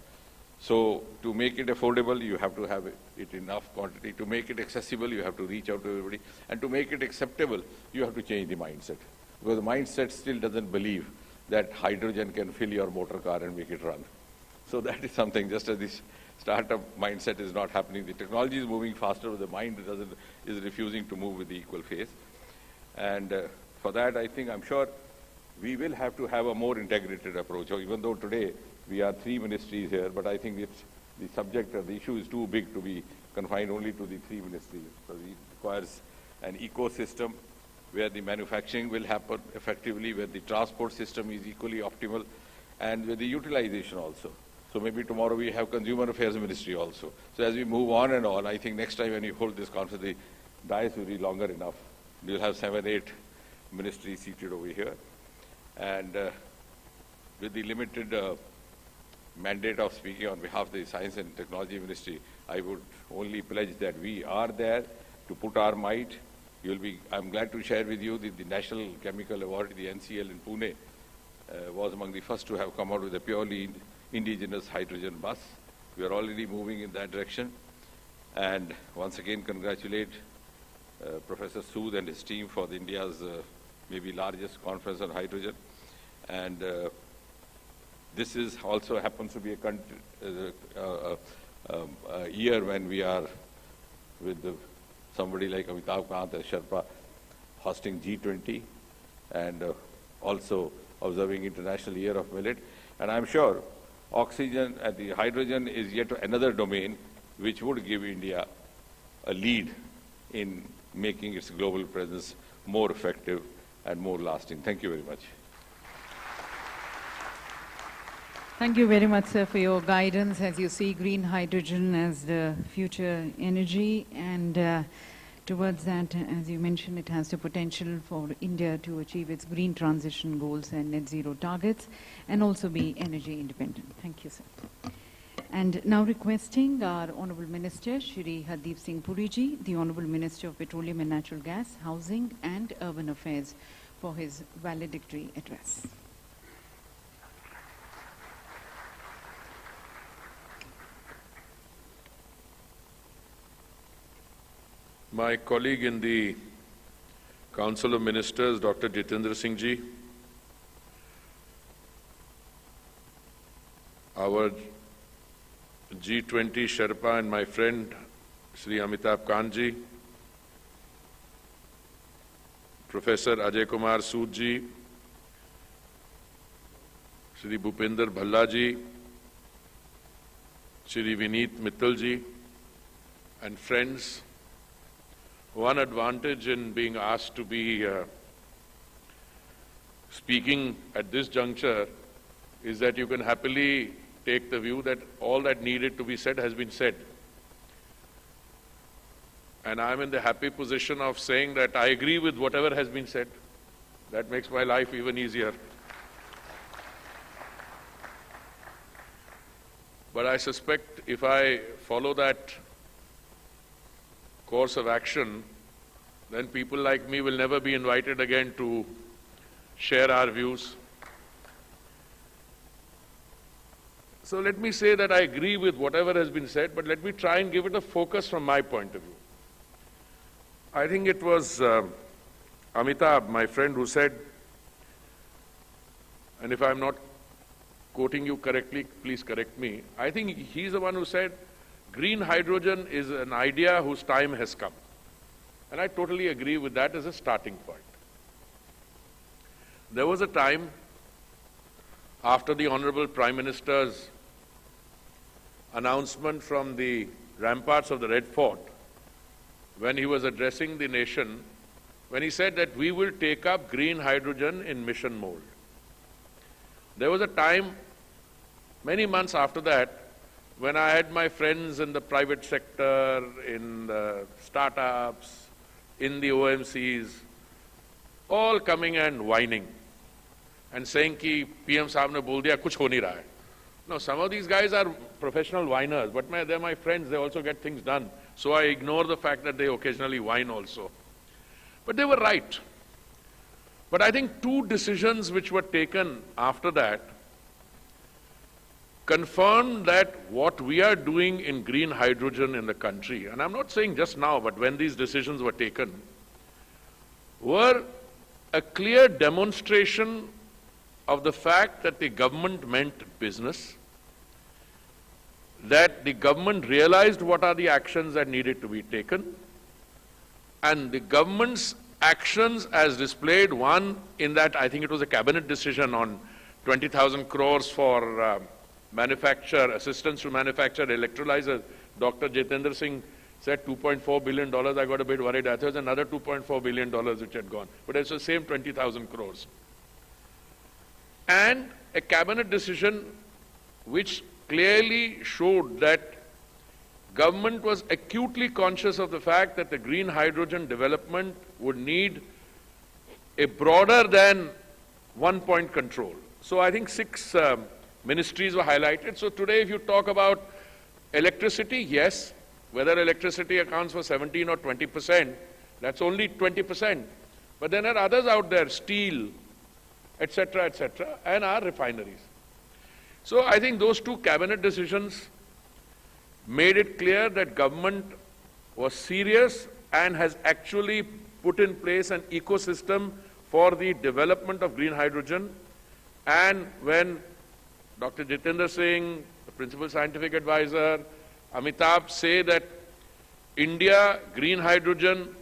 So to make it affordable, you have to have it enough quantity. To make it accessible, you have to reach out to everybody. And to make it acceptable, you have to change the mindset. Because the mindset still doesn't believe that hydrogen can fill your motor car and make it run. So that is something, just as this startup mindset is not happening. The technology is moving faster, but the mind is refusing to move with the equal pace. And for that, I think, I'm sure, we will have to have a more integrated approach. Even though today we are 3 ministries here, but I think it's the subject or the issue is too big to be confined only to the 3 ministries. So it requires an ecosystem where the manufacturing will happen effectively, where the transport system is equally optimal, and with the utilization also. So maybe tomorrow we have Consumer Affairs Ministry also. So as we move on and on, I think next time when you hold this conference, the dais will be longer enough. We'll have 7, 8 ministries seated over here. And with the limited mandate of speaking on behalf of the Science and Technology Ministry, I would only pledge that we are there to put our might. I'm glad to share with you that the National Chemical Award, the NCL in Pune, was among the first to have come out with a purely indigenous hydrogen bus. We are already moving in that direction. And once again, congratulate Professor Sood and his team for India's maybe largest conference on hydrogen. And this is also happens to be a year when we are with somebody like Amitabh Kant and Sherpa hosting G20 and also observing International Year of Millet. And I'm sure oxygen and the hydrogen is yet another domain which would give India a lead in making its global presence more effective and more lasting. Thank you very much. Thank you very much, sir, for your guidance as you see green hydrogen as the future energy, and towards that, as you mentioned, it has the potential for India to achieve its green transition goals and net zero targets and also be energy independent. Thank you, sir. And now requesting our Honourable Minister, Shri Hardeep Singh Puriji, the Honourable Minister of Petroleum and Natural Gas, Housing and Urban Affairs, for his valedictory address. My colleague in the Council of Ministers, Dr. Jitendra Singh Ji, our G20 Sherpa and my friend Sri Amitabh Kant Ji, Professor Ajay Kumar Sood Ji, Sri Bhupinder Bhalla Ji, Sri Vineet Mittal Ji, and friends. One advantage in being asked to be speaking at this juncture is that you can happily take the view that all that needed to be said has been said. And I'm in the happy position of saying that I agree with whatever has been said. That makes my life even easier. But I suspect if I follow that course of action, then people like me will never be invited again to share our views. So let me say that I agree with whatever has been said, but let me try and give it a focus from my point of view. I think it was Amitabh, my friend, who said, and if I'm not quoting you correctly, please correct me, I think he's the one who said, green hydrogen is an idea whose time has come. And I totally agree with that as a starting point. There was a time after the Honorable Prime Minister's announcement from the ramparts of the Red Fort, when he was addressing the nation, when he said that we will take up green hydrogen in mission mode. There was a time, many months after that, when I had my friends in the private sector, in the startups, in the OMCs, all coming and whining and saying ki PM Saab ne bol diya, kuch ho nahi raha hai. No, some of these guys are professional whiners, but they're my friends, they also get things done. So I ignore the fact that they occasionally whine also. But they were right. But I think two decisions which were taken after that confirmed that what we are doing in green hydrogen in the country, and I'm not saying just now, but when these decisions were taken, were a clear demonstration of the fact that the government meant business, that the government realized what are the actions that needed to be taken, and the government's actions as displayed, one, in that I think it was a cabinet decision on 20,000 crores for manufacture, assistance to manufacture electrolyzers. Dr. Jitendra Singh said $2.4 billion. I got a bit worried. I thought there was another $2.4 billion which had gone. But it's the same 20,000 crores. And a cabinet decision which clearly showed that government was acutely conscious of the fact that the green hydrogen development would need a broader than one-point control. So I think 6 ministries were highlighted. So today if you talk about electricity, yes, whether electricity accounts for 17 or 20%, that's only 20%. But then there are others out there, steel, etc., and our refineries. So I think those 2 cabinet decisions made it clear that government was serious and has actually put in place an ecosystem for the development of green hydrogen. And when Dr. Jitendra Singh, the principal scientific advisor, Amitabh say that India, green hydrogen,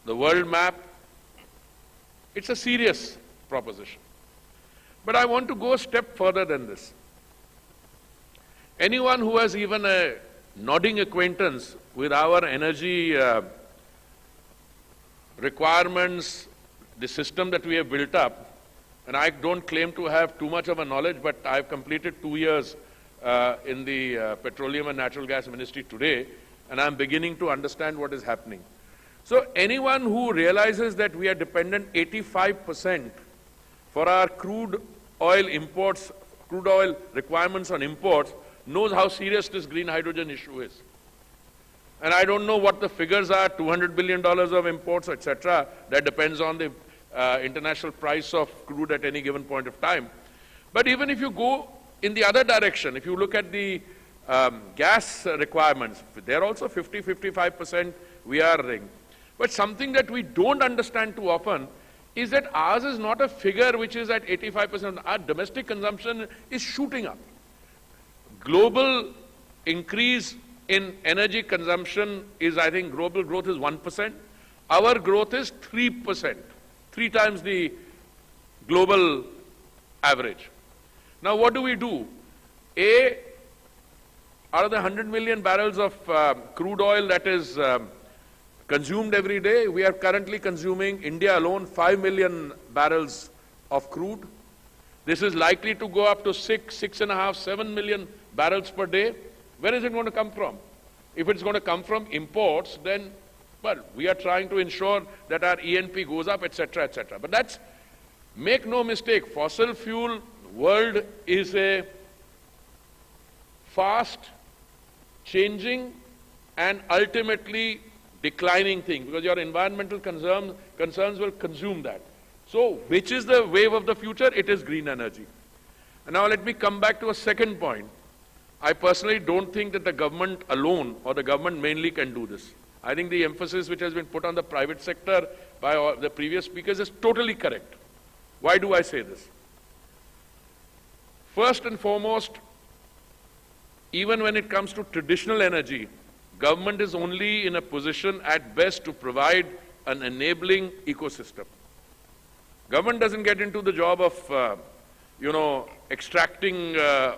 the world map, it's a serious proposition. But I want to go a step further than this. Anyone who has even a nodding acquaintance with our energy requirements, the system that we have built up, and I don't claim to have too much of a knowledge, but I've completed 2 years in the Petroleum and Natural Gas Ministry today, and I'm beginning to understand what is happening. So anyone who realizes that we are dependent 85% for our crude oil imports, crude oil requirements on imports, knows how serious this green hydrogen issue is. And I don't know what the figures are, $200 billion of imports, etc. That depends on the international price of crude at any given point of time. But even if you go in the other direction, if you look at the gas requirements, they're also 50-55% we are ring. But something that we don't understand too often is that ours is not a figure which is at 85%. Our domestic consumption is shooting up. Global increase in energy consumption is, I think, global growth is 1%. Our growth is 3%, 3 times the global average. Now, what do? Out of the 100 million barrels of crude oil that is consumed every day, we are currently consuming, India alone, 5 million barrels of crude. This is likely to go up to 6, 6.5, 7 million barrels per day. Where is it going to come from? If it's going to come from imports, then, well, we are trying to ensure that our E&P goes up, etc., etc. But that's, make no mistake, fossil fuel world is a fast changing and ultimately declining thing, because your environmental concerns will consume that. So, which is the wave of the future? It is green energy. And now let me come back to a second point. I personally don't think that the government alone or the government mainly can do this. I think the emphasis which has been put on the private sector by the previous speakers is totally correct. Why do I say this? First and foremost, even when it comes to traditional energy, government is only in a position at best to provide an enabling ecosystem. Government doesn't get into the job of extracting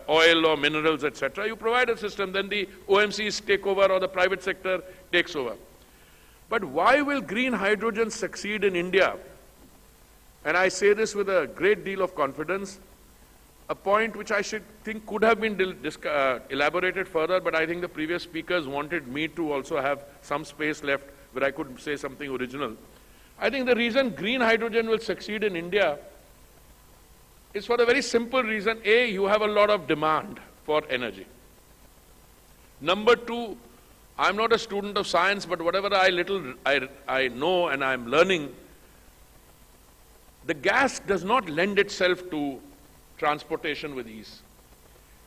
oil or minerals, etc. You provide a system, then the OMCs take over or the private sector takes over. But why will green hydrogen succeed in India? And I say this with a great deal of confidence, a point which I should think could have been elaborated further, but I think the previous speakers wanted me to also have some space left where I could say something original. I think the reason green hydrogen will succeed in India is for the very simple reason, A, you have a lot of demand for energy. Number two, I'm not a student of science, but whatever I know and I'm learning, the gas does not lend itself to transportation with ease.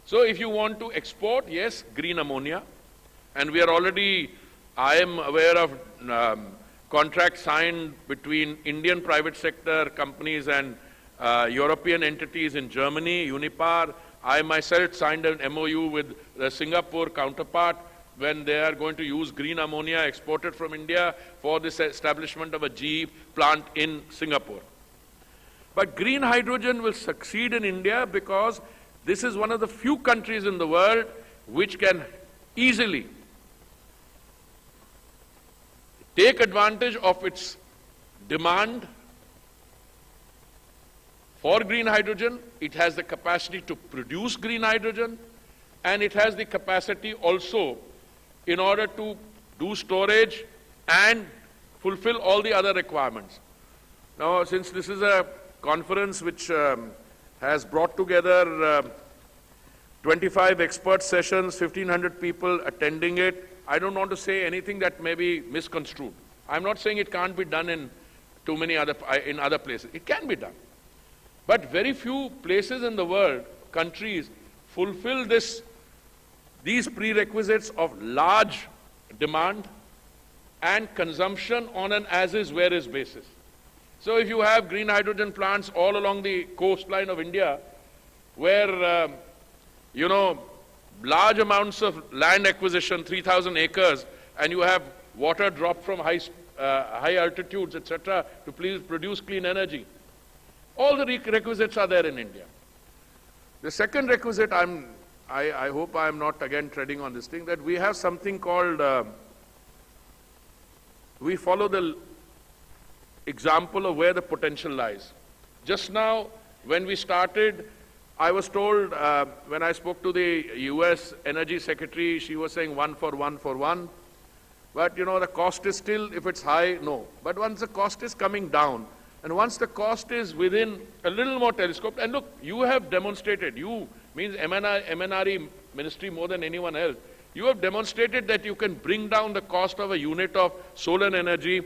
So if you want to export, yes, green ammonia, and we are already, I am aware of contracts signed between Indian private sector companies and European entities in Germany, Unipar. I myself signed an MOU with the Singapore counterpart when they are going to use green ammonia exported from India for this establishment of a GE plant in Singapore. But green hydrogen will succeed in India because this is one of the few countries in the world which can easily take advantage of its demand for green hydrogen. It has the capacity to produce green hydrogen, and it has the capacity also in order to do storage and fulfill all the other requirements. Now, since this is a conference which has brought together 25 expert sessions, 1,500 people attending it, I don't want to say anything that may be misconstrued. I'm not saying it can't be done in other places. It can be done. But very few places in the world, countries, fulfill these prerequisites of large demand and consumption on an as-is, where-is basis. So if you have green hydrogen plants all along the coastline of India, where, large amounts of land acquisition, 3,000 acres, and you have water dropped from high altitudes, etc., to produce clean energy. All the requisites are there in India. The second requisite, I hope I am not again treading on this thing, that we have something called, we follow the example of where the potential lies. Just now, when we started, I was told, when I spoke to the US Energy Secretary, she was saying 1 for 1 for 1. But the cost is still, if it's high, no. But once the cost is coming down, and once the cost is within a little more telescope, and look, you have demonstrated, you means MNRE ministry more than anyone else, you have demonstrated that you can bring down the cost of a unit of solar energy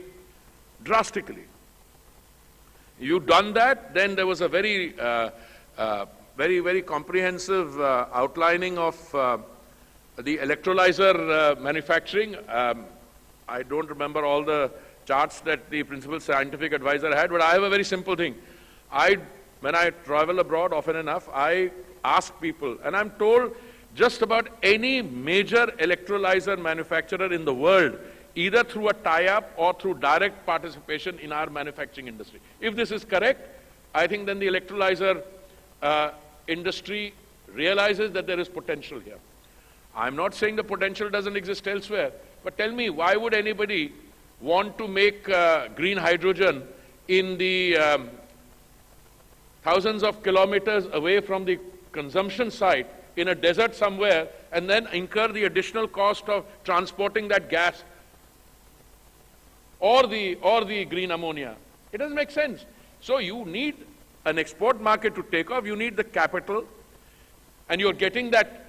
drastically. You've done that, then there was a very, very comprehensive outlining of the electrolyzer manufacturing. I don't remember all the charts that the principal scientific advisor had, but I have a very simple thing. When I travel abroad often enough, I ask people, and I'm told just about any major electrolyzer manufacturer in the world, either through a tie-up or through direct participation in our manufacturing industry. If this is correct, I think then the electrolyzer industry realizes that there is potential here. I'm not saying the potential doesn't exist elsewhere, but tell me, why would anybody want to make green hydrogen in the thousands of kilometers away from the consumption site in a desert somewhere and then incur the additional cost of transporting that gas or the green ammonia? It doesn't make sense. So you need an export market to take off, you need the capital, and you're getting that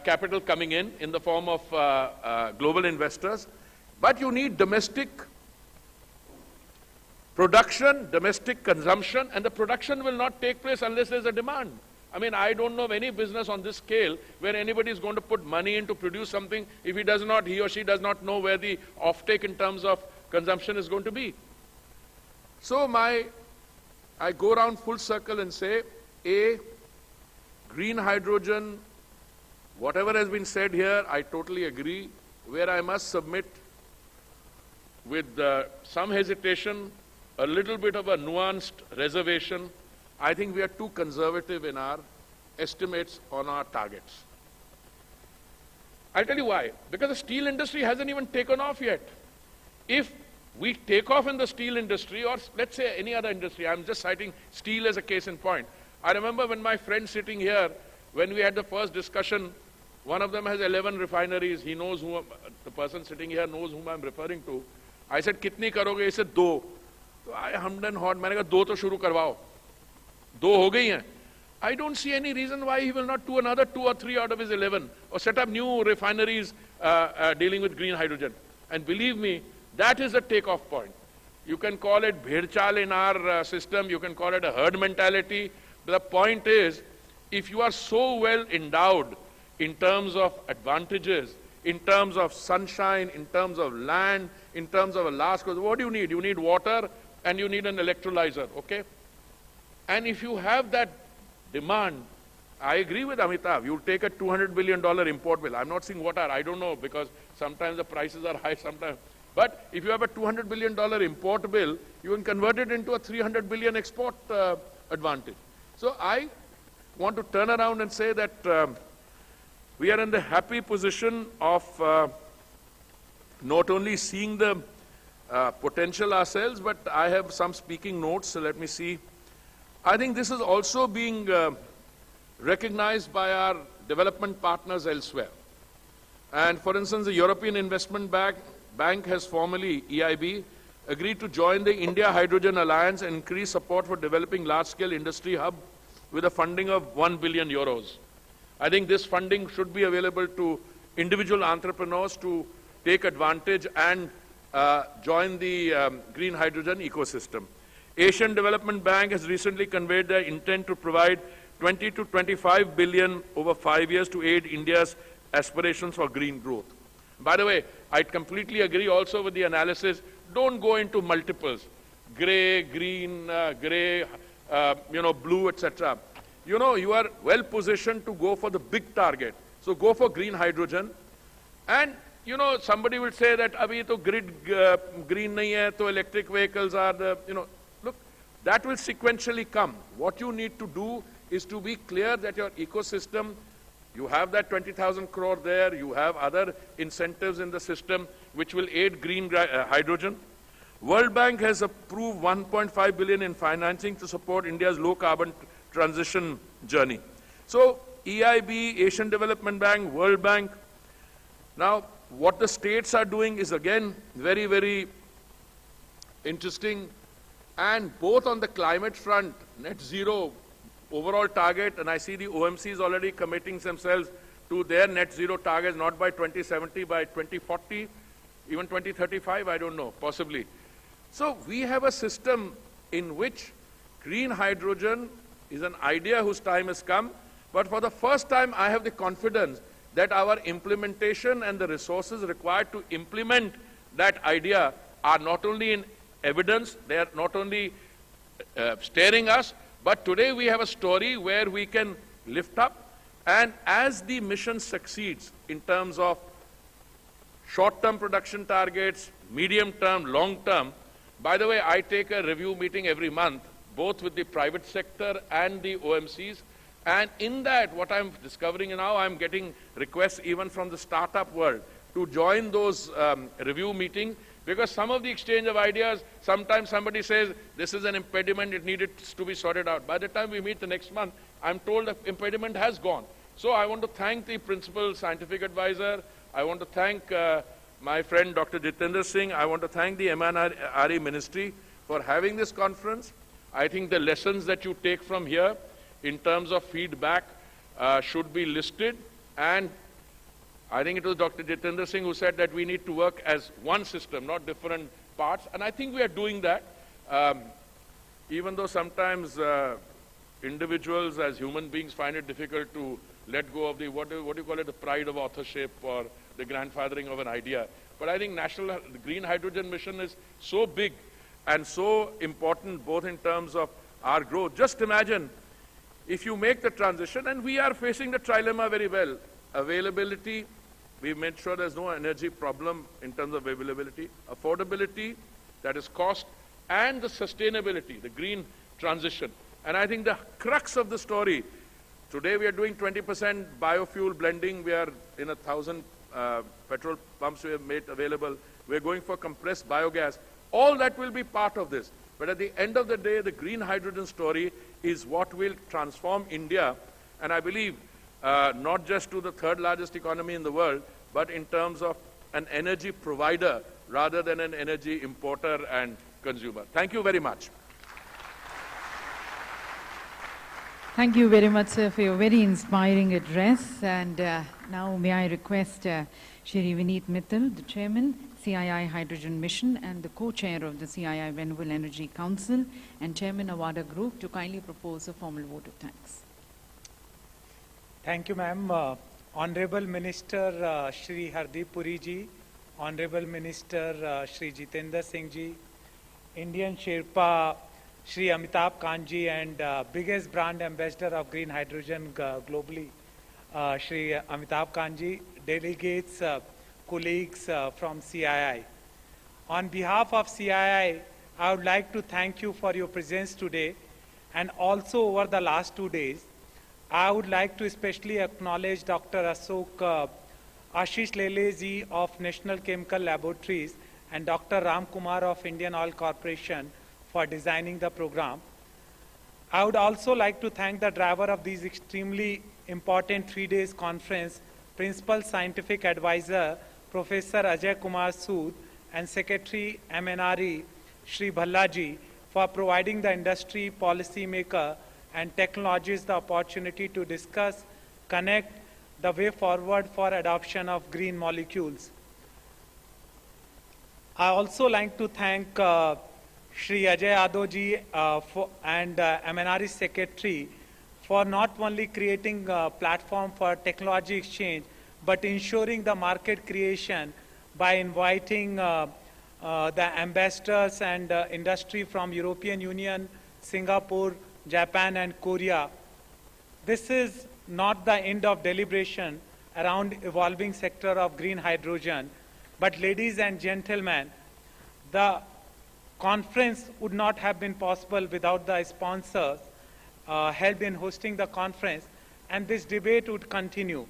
capital coming in the form of global investors, but you need domestic production, domestic consumption, and the production will not take place unless there's a demand. I mean, I don't know of any business on this scale where anybody is going to put money in to produce something if he or she does not know where the offtake in terms of consumption is going to be. So I go around full circle and say, A, green hydrogen, whatever has been said here, I totally agree. Where I must submit with some hesitation, a little bit of a nuanced reservation, I think we are too conservative in our estimates on our targets. I'll tell you why. Because the steel industry hasn't even taken off yet. If we take off in the steel industry, or let's say any other industry, I'm just citing steel as a case in point. I remember when my friend sitting here, when we had the first discussion, one of them has 11 refineries. He knows who, the person sitting here knows whom I'm referring to. I said, "Kitni karoge?" He said, "2." So I hummed and hawed. मैंने कहा, "2 तो शुरू करवाओ." 2 हो गई हैं. I don't see any reason why he will not do another 2 or 3 out of his 11, or set up new refineries dealing with green hydrogen. And believe me, that is a takeoff point. You can call it bhedchal in our system, you can call it a herd mentality. But the point is, if you are so well endowed in terms of advantages, in terms of sunshine, in terms of land, in terms of a last cause, what do you need? You need water and you need an electrolyzer, okay? And if you have that demand, I agree with Amitabh, you'll take a $200 billion import bill. I'm not saying what are, I don't know, because sometimes the prices are high, sometimes. But if you have a $200 billion import bill, you can convert it into a $300 billion export advantage. So I want to turn around and say that we are in the happy position of not only seeing the potential ourselves, but I have some speaking notes, so let me see. I think this is also being recognized by our development partners elsewhere. And for instance, the European Investment Bank has formally, EIB, agreed to join the India Hydrogen Alliance and increase support for developing large-scale industry hub with a funding of 1 billion euros. I think this funding should be available to individual entrepreneurs to take advantage and join the green hydrogen ecosystem. Asian Development Bank has recently conveyed their intent to provide 20 to 25 billion over 5 years to aid India's aspirations for green growth. By the way, I completely agree also with the analysis. Don't go into multiples, gray, green, blue, etc. You know, you are well positioned to go for the big target. So go for green hydrogen. And, you know, somebody will say that, abhi to grid green nahi hai, to electric vehicles are the, look, that will sequentially come. What you need to do is to be clear that your ecosystem, you have that 20,000 crore there, you have other incentives in the system which will aid green hydrogen. World Bank has approved 1.5 billion in financing to support India's low carbon transition journey. So EIB, Asian Development Bank, World Bank. Now, what the states are doing is again very, very interesting. And both on the climate front, net zero overall target, and I see the OMCs already committing themselves to their net zero targets, not by 2070, by 2040, even 2035, I don't know, possibly. So we have a system in which green hydrogen is an idea whose time has come, but for the first time I have the confidence that our implementation and the resources required to implement that idea are not only in evidence, they are not only staring us, but today we have a story where we can lift up, and as the mission succeeds in terms of short-term production targets, medium-term, long-term. By the way, I take a review meeting every month, both with the private sector and the OMCs, and in that, what I'm discovering now, I'm getting requests even from the startup world to join those review meetings, because some of the exchange of ideas, sometimes somebody says, this is an impediment, it needed to be sorted out. By the time we meet the next month, I'm told the impediment has gone. So I want to thank the principal scientific advisor. I want to thank my friend Dr. Jitendra Singh. I want to thank the MNRE Ministry for having this conference. I think the lessons that you take from here in terms of feedback should be listed, and I think it was Dr. Jitendra Singh who said that we need to work as one system, not different parts, and I think we are doing that. Even though sometimes individuals as human beings find it difficult to let go of the, what do you call it, the pride of authorship or the grandfathering of an idea. But I think the Green Hydrogen Mission is so big and so important both in terms of our growth. Just imagine if you make the transition, and we are facing the trilemma very well, availability, we made sure there's no energy problem in terms of availability, affordability, that is cost, and the sustainability, the green transition. And I think the crux of the story, today we are doing 20% biofuel blending. We are in 1,000 petrol pumps we have made available. We're going for compressed biogas. All that will be part of this. But at the end of the day, the green hydrogen story is what will transform India, and I believe not just to the third largest economy in the world, but in terms of an energy provider rather than an energy importer and consumer. Thank you very much. Thank you very much, sir, for your very inspiring address. And now may I request Shri Vineet Mittal, the Chairman, CII Hydrogen Mission, and the Co-Chair of the CII Renewable Energy Council, and Chairman Avada Group, to kindly propose a formal vote of thanks. Thank you, ma'am. Honorable Minister Shri Hardeep Puri ji, Honorable Minister Shri Jitendra Singh ji, Indian Sherpa Shri Amitabh Kanji, and biggest brand ambassador of green hydrogen globally, Shri Amitabh Kanji, delegates, colleagues from CII. On behalf of CII, I would like to thank you for your presence today, and also over the last 2 days. I would like to especially acknowledge Dr. Ashish Lele ji of National Chemical Laboratories and Dr. Ram Kumar of Indian Oil Corporation for designing the program. I would also like to thank the driver of this extremely important 3 days conference, Principal Scientific Advisor, Professor Ajay Kumar Sood, and Secretary MNRE, Shri Bhallaji, for providing the industry, policymaker, and technologists the opportunity to discuss, connect the way forward for adoption of green molecules. I also like to thank Shri Ajay Yadav ji and MNRE Secretary for not only creating a platform for technology exchange, but ensuring the market creation by inviting the ambassadors and industry from European Union, Singapore, Japan, and Korea. This is not the end of deliberation around evolving sector of green hydrogen, but ladies and gentlemen, the conference would not have been possible without the sponsors help in hosting the conference, and this debate would continue.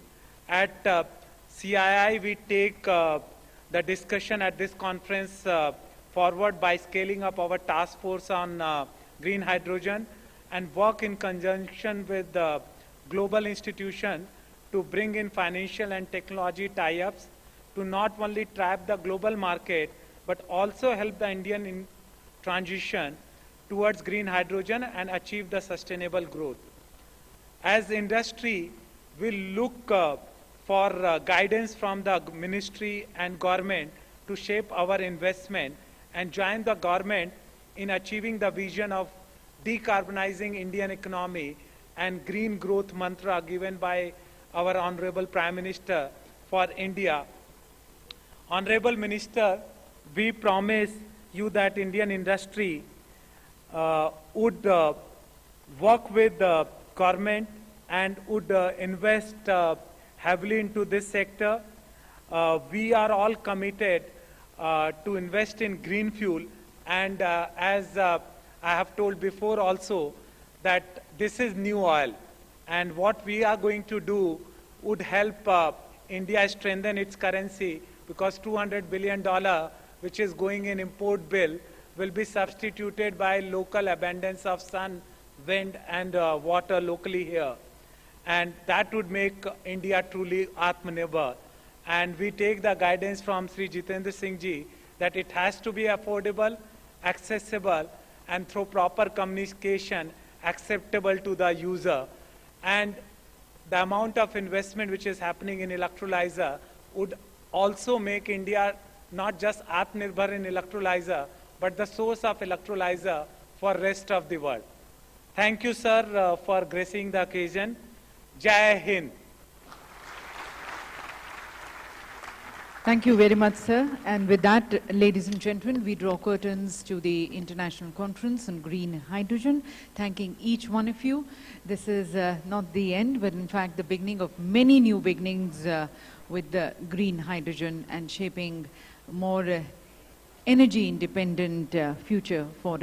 At CII, we take the discussion at this conference forward by scaling up our task force on green hydrogen and work in conjunction with the global institution to bring in financial and technology tie-ups to not only trap the global market, but also help the Indian transition towards green hydrogen and achieve the sustainable growth. As industry, we look for guidance from the ministry and government to shape our investment and join the government in achieving the vision of decarbonizing Indian economy and green growth mantra given by our Honorable Prime Minister for India. Honorable Minister, we promise you that Indian industry would work with the government and would invest heavily into this sector. We are all committed to invest in green fuel, and as I have told before also, that this is new oil, and what we are going to do would help India strengthen its currency, because $200 billion which is going in import bill will be substituted by local abundance of sun, wind, and water locally here. And that would make India truly Atmanirbhar. And we take the guidance from Sri Jitendra Singh ji that it has to be affordable, accessible, and through proper communication, acceptable to the user. And the amount of investment which is happening in electrolyzer would also make India not just Atmanirbhar in electrolyzer, but the source of electrolyzer for rest of the world. Thank you, sir, for gracing the occasion. Jai Hind. Thank you very much, sir. And with that, ladies and gentlemen, we draw curtains to the International Conference on Green Hydrogen, thanking each one of you. This is not the end, but in fact the beginning of many new beginnings with the green hydrogen and shaping more energy independent future for